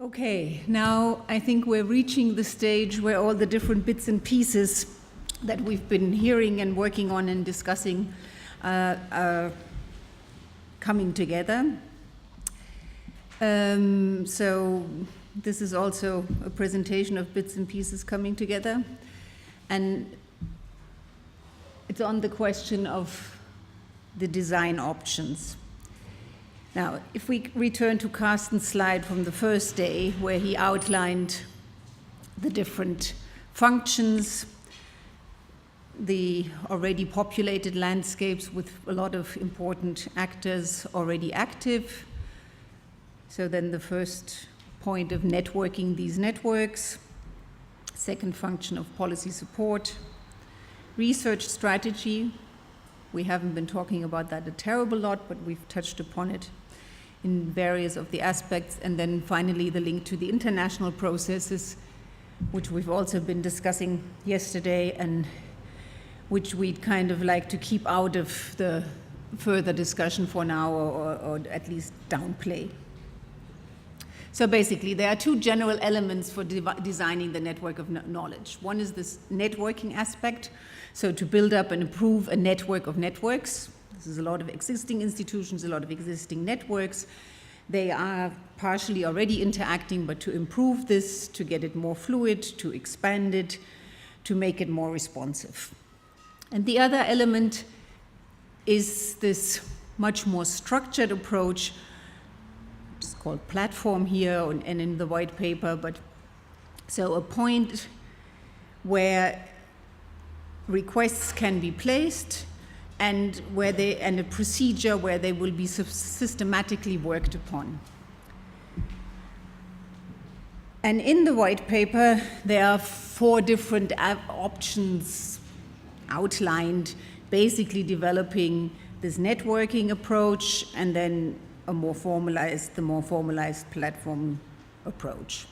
Okay, now I think we're reaching the stage where all the different bits and pieces that we've been hearing and working on and discussing are coming together. So this is also a presentation of bits and pieces coming together. And it's on the question of the design options. Now, if we return to Carsten's slide from the first day, where he outlined the different functions, the already populated landscapes with a lot of important actors already active. So then the first point of networking these networks, second function of policy support, research strategy. We haven't been talking about that a terrible lot, but we've touched upon it in various of the aspects. And then finally, the link to the international processes, which we've also been discussing yesterday and which we'd kind of like to keep out of the further discussion for now, or at least downplay. So basically, there are two general elements for designing the network of knowledge. One is this networking aspect, so to build up and improve a network of networks. This is a lot of existing institutions, a lot of existing networks. They are partially already interacting, but to improve this, to get it more fluid, to expand it, to make it more responsive. And the other element is this much more structured approach. It's called platform here and in the white paper, but so a point where requests can be placed and a procedure where they will be systematically worked upon. And in the white paper, there are 4 different options outlined, basically developing this networking approach and then the more formalized platform approach.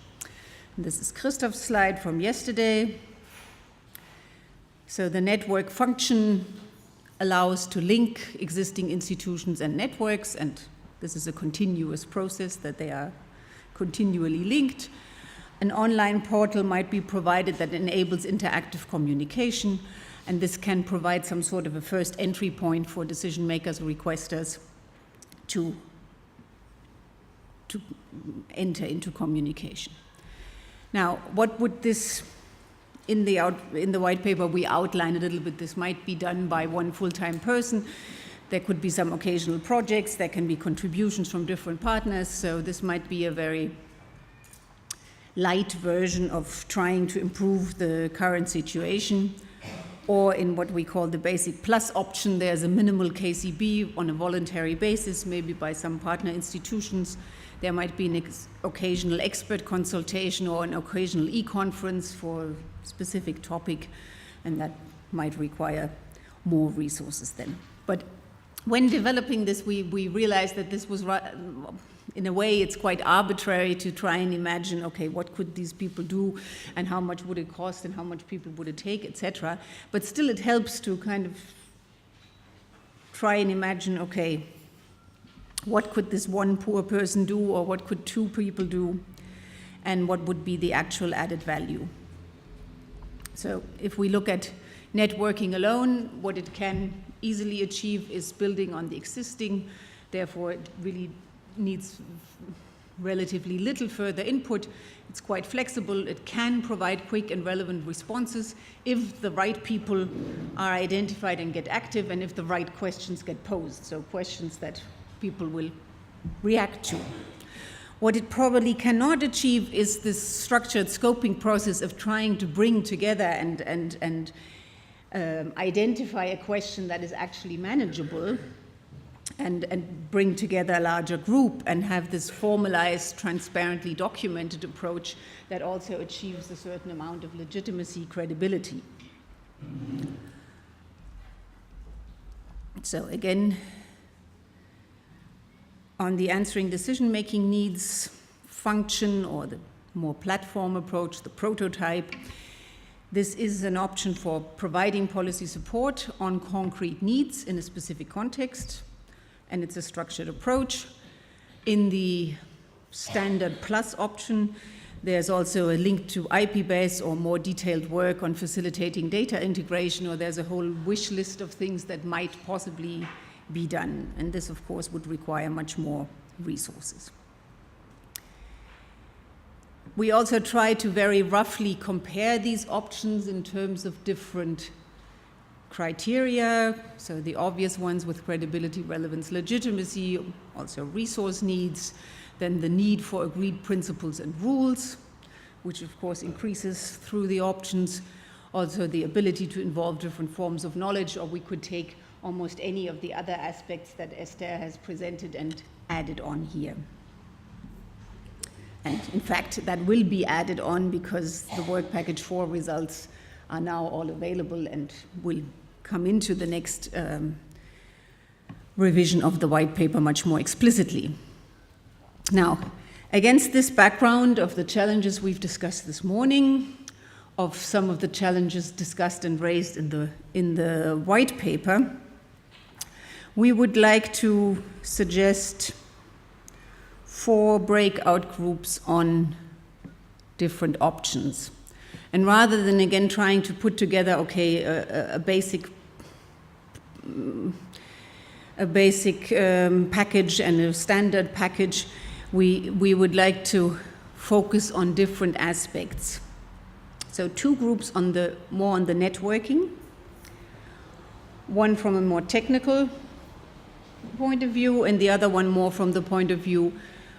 And this is Christoph's slide from yesterday. So the network function allows to link existing institutions and networks, and this is a continuous process that they are continually linked. An online portal might be provided that enables interactive communication, and this can provide some sort of a first entry point for decision makers or requesters to enter into communication. Now, what would this, in the white paper we outline a little bit, this might be done by one full-time person. There could be some occasional projects, there can be contributions from different partners, so this might be a very light version of trying to improve the current situation. Or in what we call the basic plus option, there's a minimal KCB on a voluntary basis, maybe by some partner institutions. There might be an occasional expert consultation or an occasional e-conference for a specific topic, and that might require more resources then. But when developing this, we realized that this was, in a way, it's quite arbitrary to try and imagine, okay, what could these people do, and how much would it cost, and how much people would it take, etc. But still, it helps to kind of try and imagine, okay, what could this one poor person do, or what could 2 people do, and what would be the actual added value. So if we look at networking alone, what it can easily achieve is building on the existing, therefore it really needs relatively little further input. It's quite flexible. It can provide quick and relevant responses if the right people are identified and get active, and if the right questions get posed, so questions that people will react to. What it probably cannot achieve is this structured scoping process of trying to bring together and identify a question that is actually manageable and bring together a larger group and have this formalized, transparently documented approach that also achieves a certain amount of legitimacy, credibility. So again, on the answering decision-making needs function, or the more platform approach, the prototype, this is an option for providing policy support on concrete needs in a specific context, and it's a structured approach. In the standard plus option. There's also a link to IPBES or more detailed work on facilitating data integration, or there's a whole wish list of things that might possibly be done. And this, of course, would require much more resources. We also try to very roughly compare these options in terms of different criteria, so the obvious ones with credibility, relevance, legitimacy, also resource needs, then the need for agreed principles and rules, which of course increases through the options, also the ability to involve different forms of knowledge, or we could take almost any of the other aspects that Esther has presented and added on here. And in fact, that will be added on because the work package 4 results are now all available and will come into the next revision of the white paper much more explicitly. Now, against this background of the challenges we've discussed this morning, of some of the challenges discussed and raised in the white paper, we would like to suggest 4 breakout groups on different options. And rather than, again, trying to put together, okay, a basic package and a standard package, we would like to focus on different aspects. So 2 groups more on the networking, one from a more technical point of view, and the other one more from the point of view,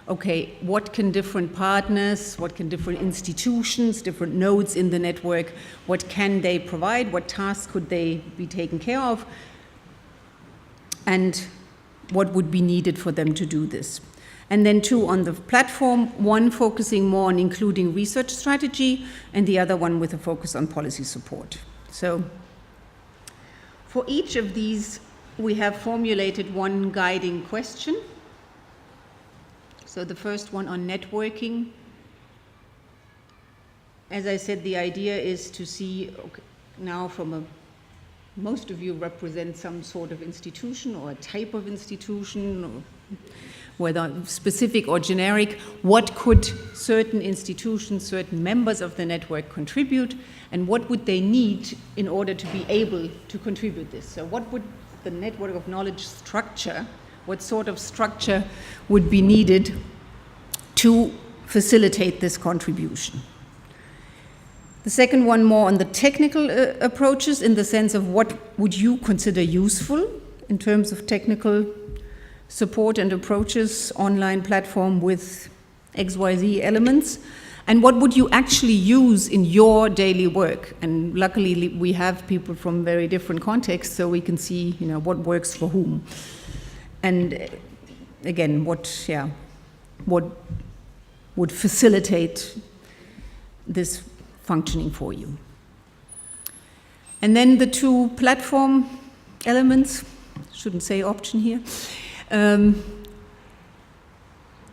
okay, what can different partners, what can different institutions, different nodes in the network, what can they provide, what tasks could they be taken care of, and what would be needed for them to do this. And then 2 on the platform, one focusing more on including research strategy, and the other one with a focus on policy support. So for each of these, we have formulated one guiding question. So the first one on networking. As I said, the idea is to see, okay, now most of you represent some sort of institution or a type of institution, or whether specific or generic, what could certain institutions, certain members of the network contribute, and what would they need in order to be able to contribute this? So what would the network of knowledge structure, what sort of structure would be needed to facilitate this contribution? The second one more on the technical approaches, in the sense of what would you consider useful in terms of technical support and approaches, online platform with XYZ elements, and what would you actually use in your daily work? And luckily we have people from very different contexts, so we can see, what works for whom. And again, what would facilitate this functioning for you. And then the 2 platform elements, shouldn't say option here.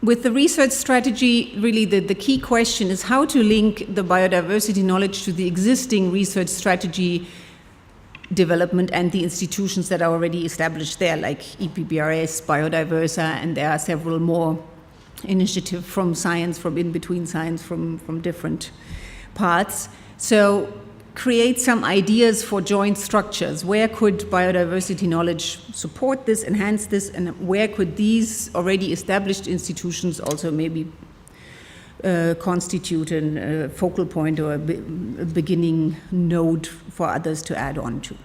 With the research strategy, really the key question is how to link the biodiversity knowledge to the existing research strategy development and the institutions that are already established there, like EPBRS, Biodiversa, and there are several more initiatives from science, from in-between science, from different parts. So create some ideas for joint structures. Where could biodiversity knowledge support this, enhance this, and where could these already established institutions also maybe constitute a focal point or a beginning node for others to add on to?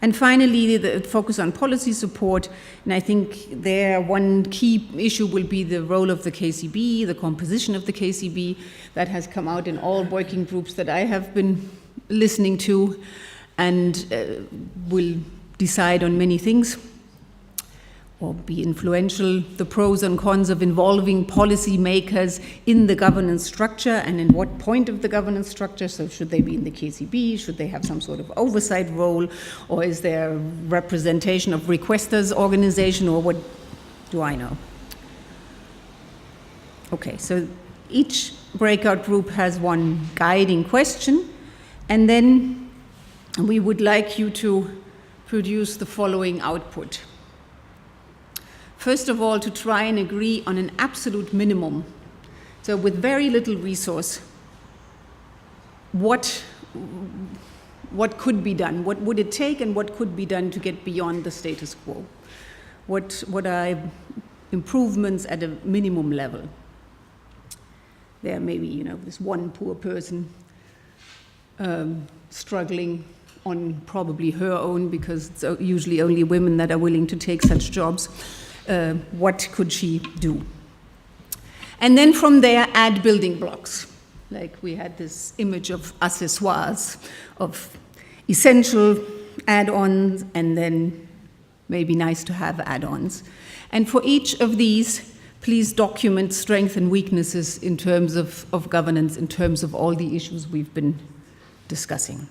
And finally, the focus on policy support, and I think there one key issue will be the role of the KCB, the composition of the KCB. That has come out in all working groups that I have been listening to, and will decide on many things, or be influential, the pros and cons of involving policymakers in the governance structure and in what point of the governance structure. So should they be in the KCB? Should they have some sort of oversight role? Or is there representation of requesters organization, or what do I know? Okay, so each breakout group has one guiding question, and then we would like you to produce the following output. first of all, to try and agree on an absolute minimum. So with very little resource, what could be done? What would it take, and what could be done to get beyond the status quo? What are improvements at a minimum level? There may be, this one poor person struggling on probably her own, because it's usually only women that are willing to take such jobs. What could she do? And then from there, add building blocks. Like we had this image of accessoires, of essential add-ons, and then maybe nice to have add-ons. And for each of these, please document strengths and weaknesses in terms of governance, in terms of all the issues we've been discussing.